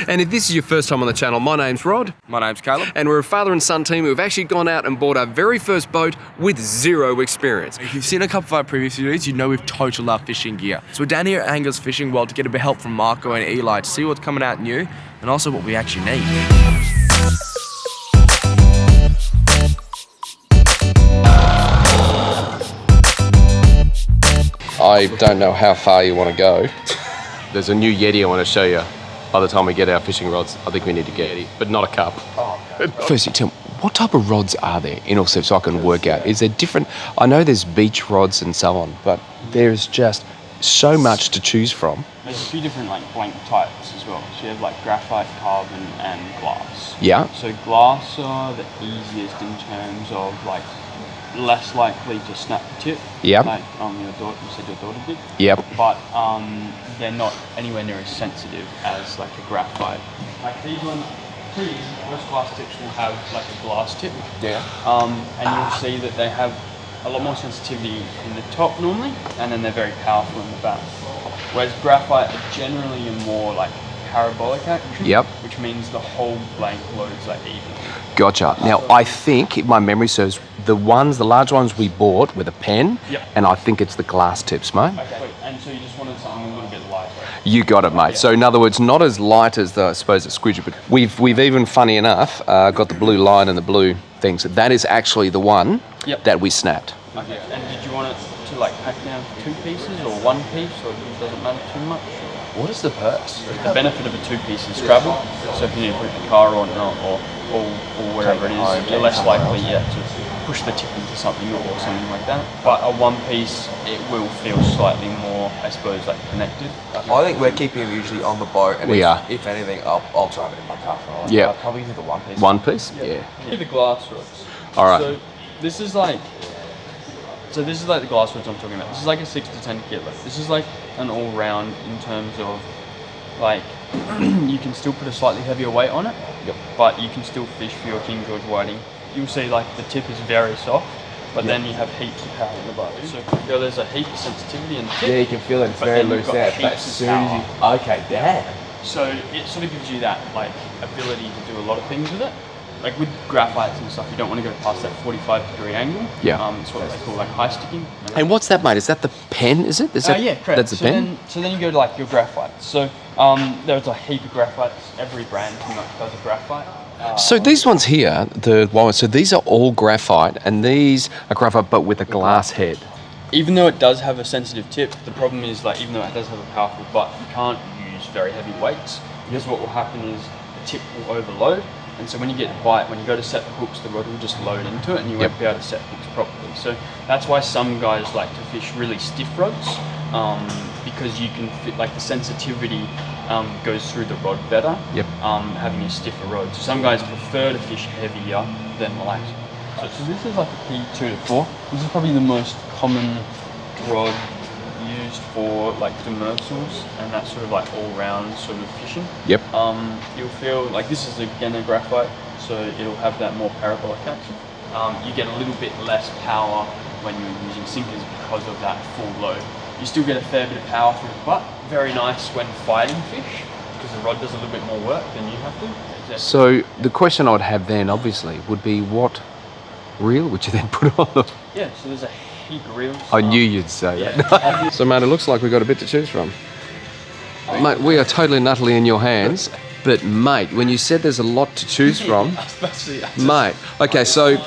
And if this is your first time on the channel, my name's Rod. My name's Caleb. And we're a father and son team who've actually gone out and bought our very first boat with zero experience. If you've seen a couple of our previous videos, you know we've totaled our fishing gear. So we're down here at Anglers Fishing World to get a bit of help from Marco and Eli to see what's coming out new and also what we actually need. I don't know how far you want to go. There's a new Yeti I want to show you. By the time we get our fishing rods, I think we need to get Yeti, but not a cup. Firstly, Tim, what type of rods are there in Australia so I can work out? Is there different? I know there's beach rods and so on, but there's just so much to choose from. There's a few different blank types as well. So you have graphite, carbon, and glass. Yeah. So glass are the easiest in terms of less likely to snap the tip. Yep. Your daughter, you said your daughter did. Yep. But they're not anywhere near as sensitive as a graphite. These ones, most glass tips will have a glass tip. Yeah. And you'll see that they have a lot more sensitivity in the top normally, and then they're very powerful in the back. Whereas graphite are generally a more parabolic action. Yep. Which means the whole blank loads evenly. Gotcha. Now, I think, if my memory serves, the large ones we bought with a pen, Yep. and I think it's the glass tips, mate. Okay. And so you just wanted something a little bit lighter. You got it, mate. So in other words, not as light as I suppose the squidger, but we've even, funny enough, got the blue line and the blue things. That is actually the one Yep. that we snapped. Okay. And did you want it to pack down 2 pieces or 1 piece, or does it matter too much? What is the perks? The benefit of a 2-piece is travel. So if you need to put the car on or wherever it is, you're less likely to push the tip into something or something like that. But a 1-piece, it will feel slightly more, I suppose, connected. I think we're keeping them usually on the boat. And We are. If anything, I'll drive it in my car for a while. Yeah. I'll probably do the 1 piece. One piece? Yeah. The glass rods. All right. So this is the glass rods I'm talking about. This is a 6 to 10 kilo. This is an all-round in terms of you can still put a slightly heavier weight on it, Yep. but you can still fish for your King George whiting. You'll see the tip is very soft, but then you have heaps of power in the bottom. So there's a heap of sensitivity in the tip. Yeah, you can feel it. It's But very then you've loose got there. But heaps as of soon as power. you... Okay, damn. So it sort of gives you that ability to do a lot of things with it. With graphites and stuff, you don't want to go past that 45-degree angle. Yeah. It's what they call high sticking. And what's that, mate? Is that the pen, is it? Yeah, correct. That's the pen? So then you go to your graphites. So there's a heap of graphites. Every brand does a graphite. So these ones here, so these are all graphite, and these are graphite but with a glass head. Even though it does have a sensitive tip, the problem is even though it does have a powerful butt, you can't use very heavy weights, because what will happen is the tip will overload. And so when you get a bite, when you go to set the hooks, the rod will just load into it and you won't be able to set hooks properly. So that's why some guys like to fish really stiff rods, because you can fit, the sensitivity goes through the rod better, having a stiffer rod. So some guys prefer to fish heavier than light. So this is a P2 to 4. This is probably the most common rod used for demersals and that sort of all-round sort of fishing. Yep. You'll feel this is again a graphite, so it'll have that more parabolic action. You get a little bit less power when you're using sinkers because of that full load. You still get a fair bit of power through the butt. Very nice when fighting fish, because the rod does a little bit more work than you have to. So the question I would have then, obviously, would be what reel would you then put on them? Yeah, so there's a heap of reels. I knew you'd say that. So, mate, it looks like we've got a bit to choose from. Mate, we are totally and utterly in your hands. But, mate, when you said there's a lot to choose from, mate, okay, so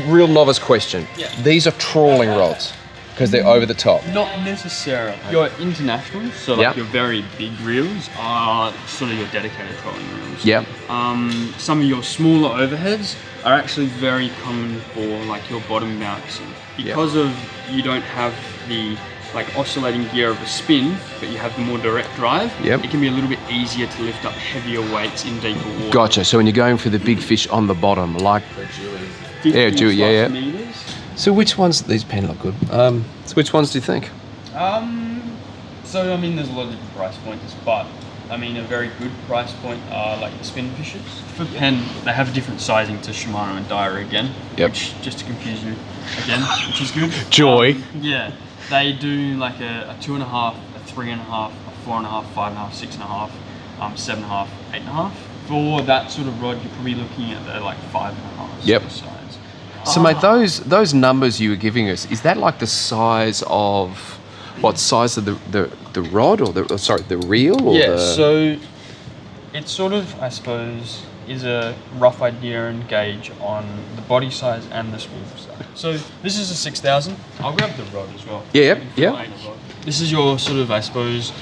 real novice question. Yeah. These are trawling rods because they're over the top. Not necessarily. Your internationals, so your very big reels, are sort of your dedicated trolling reels. Yep. Some of your smaller overheads are actually very common for your bottom bouncing. Because of you don't have the oscillating gear of a spin, but you have the more direct drive, it can be a little bit easier to lift up heavier weights in deeper water. Gotcha. So when you're going for the big fish on the bottom, meters. So which ones, these pen look good. So which ones do you think? So there's a lot of different price points, but a very good price point are the spin fishers. For pen, they have a different sizing to Shimano and Dyer again, which, just to confuse you again, which is good. Joy. Yeah, they do a 2.5, a 3.5, a 4.5, 5.5, 6.5. 7.5, 8.5. For that sort of rod, you're probably looking at like 5.5 Yep. sort of size. So, mate, those numbers you were giving us, is that like the size of what size of the rod or the reel? Or Yeah. the... So it's sort of, I suppose, is a rough idea and gauge on the body size and the spool size. So this is a 6,000. I'll grab the rod as well. Yeah, yeah. This is your sort of, I suppose,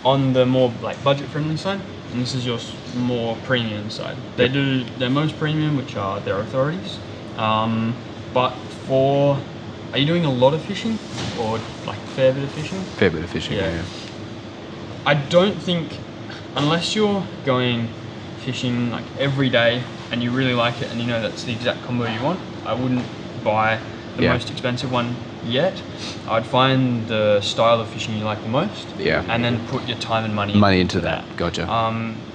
on the more like budget-friendly side, and this is your more premium side. They do their most premium, which are their authorities. But are you doing a lot of fishing or like a fair bit of fishing? Fair bit of fishing, yeah. I don't think, unless you're going fishing like every day and you really like it and you know that's the exact combo you want, I wouldn't buy the most expensive one yet. I'd find the style of fishing you like the most, and then put your time and money into that. Gotcha.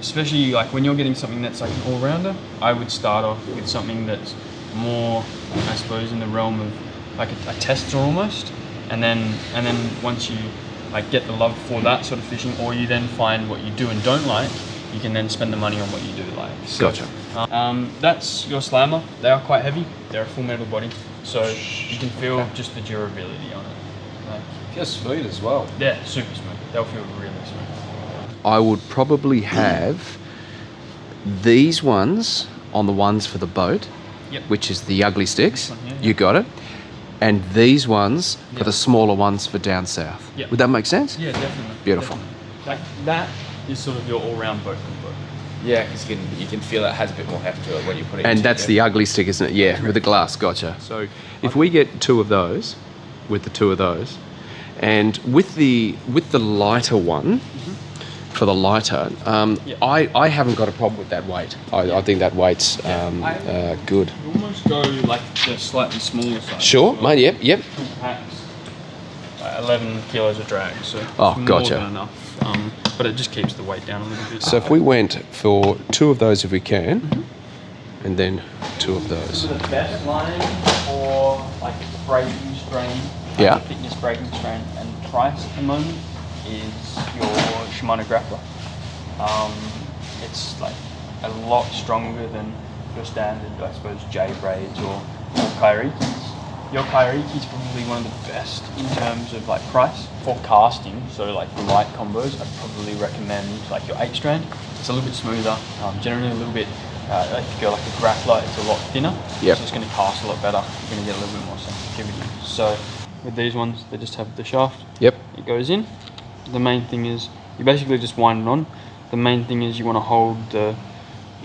Especially like when you're getting something that's like an all-rounder, I would start off with something that's more, I suppose, in the realm of like a tester almost, and then once you like get the love for that sort of fishing, or you then find what you do and don't like, you can then spend the money on what you do like. So, gotcha. That's your slammer. They are quite heavy. They're a full metal body, so you can feel just the durability on it. Like, Feels smooth as well. yeah, super smooth. They'll feel really smooth. I would probably have these ones on the ones for the boat, which is the ugly sticks. This one here, You got it. And these ones for the smaller ones for down south. Yep. Would that make sense? Yeah, definitely. Beautiful. Definitely. Like that is sort of your all-round boat combo. Yeah, because you can feel it has a bit more heft to it when you put it. And that's the ugly stick, isn't it? Yeah, with the glass. Gotcha. So if we get two of those, with the two of those, and with the lighter one, for the lighter, I haven't got a problem with that weight. I think that weight's good. You almost go like the slightly smaller side. Sure, mate. Yep. Two packs, like 11 kilos of drag, so it's Oh, more gotcha. than enough. But it just keeps the weight down a little bit. So if we went for two of those if we can, and then two of those. So the best line for like braking strain, thickness braking strain and price at the moment is your Shimano grappler. It's like a lot stronger than your standard, I suppose, J braids or Kairikis. Your Kairiki is probably one of the best in terms of like price for casting. So like for light combos, I'd probably recommend like your 8-strand. It's a little bit smoother, generally a little bit. If you go like a grappler, it's a lot thinner. Yep. So it's going to cast a lot better. You're going to get a little bit more sensitivity. So with these ones, they just have the shaft. Yep. It goes in. The main thing is you basically just wind it on. The main thing is you want to hold the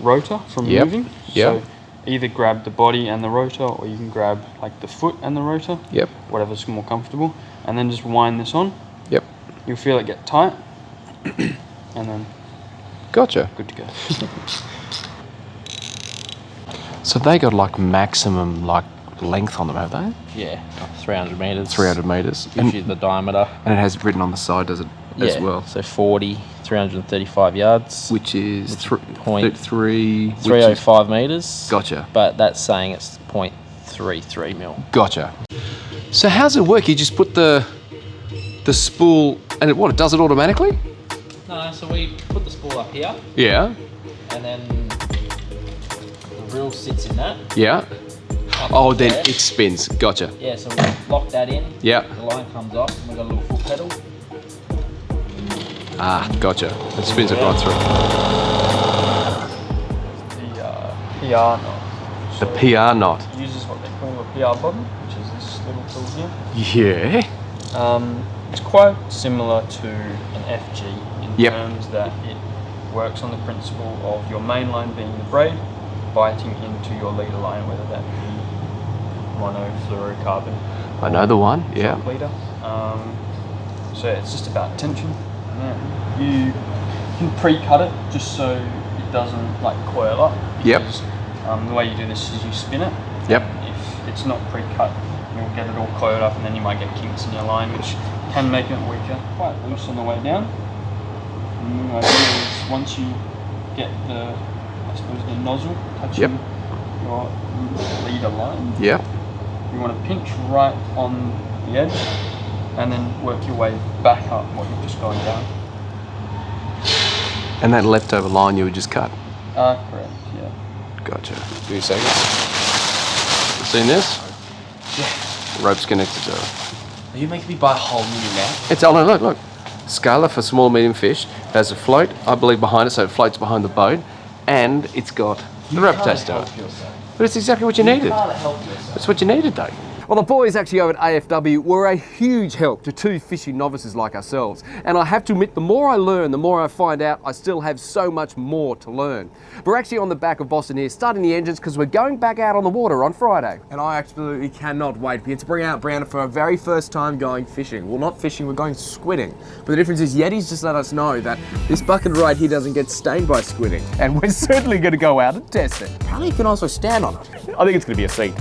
rotor from moving. So either grab the body and the rotor, or you can grab like the foot and the rotor. Yep. Whatever's more comfortable, and then just wind this on. Yep. You'll feel it get tight, and then Gotcha. good to go. So they got like maximum like length on them, have they? Yeah, 300 metres. 300 metres. Gives you the diameter. And it has written on the side, does it, as well? So 335 yards. Which is Point 305 metres. Gotcha. But that's saying it's 0.33 mil. Gotcha. So how's it work? You just put the spool, and it does it automatically? No, so we put the spool up here, Yeah. and then the reel sits in that. Yeah. Oh, then it spins. Gotcha. Yeah, so we lock that in. Yeah. The line comes off, and we've got a little foot pedal. Ah, gotcha. It spins it right through. The PR knot. The PR knot. It uses what they call a PR button, which is this little tool here. Yeah. It's quite similar to an FG in Yep. terms that it works on the principle of your main line being the braid, biting into your leader line, whether that be monofluorocarbon. I know the one. Yeah. Leader. So it's just about tension. Yeah. You can pre-cut it just so it doesn't like coil up. Yep. Because, the way you do this is you spin it. Yep. If it's not pre-cut, you'll get it all coiled up, and then you might get kinks in your line, which can make it weaker. Quite loose on the way down. And the idea is once you get the nozzle touching your leader line, Yeah. you want to pinch right on the edge, and then work your way back up what you've just gone down. And that leftover line you would just cut? Correct, yeah. Gotcha. 2 seconds. You seen this? Yeah. Rope's connected to it. Are you making me buy a whole new net? It's, oh no, look. Scalar for small, medium fish. It has a float, I believe, behind it, so it floats behind the boat. And it's got the rope attached to it. But it's exactly what you needed. Can't help yourself. That's what you needed, though. Well, the boys actually over at AFW were a huge help to 2 fishing novices like ourselves. And I have to admit, the more I learn, the more I find out I still have so much more to learn. We're actually on the back of Boston here, starting the engines because we're going back out on the water on Friday. And I absolutely cannot wait. We get to bring out Brandon for our very first time going fishing. Well, not fishing, we're going squidding. But the difference is Yeti's just let us know that this bucket right here doesn't get stained by squidding. And we're certainly going to go out and test it. Apparently you can also stand on it. I think it's going to be a scene.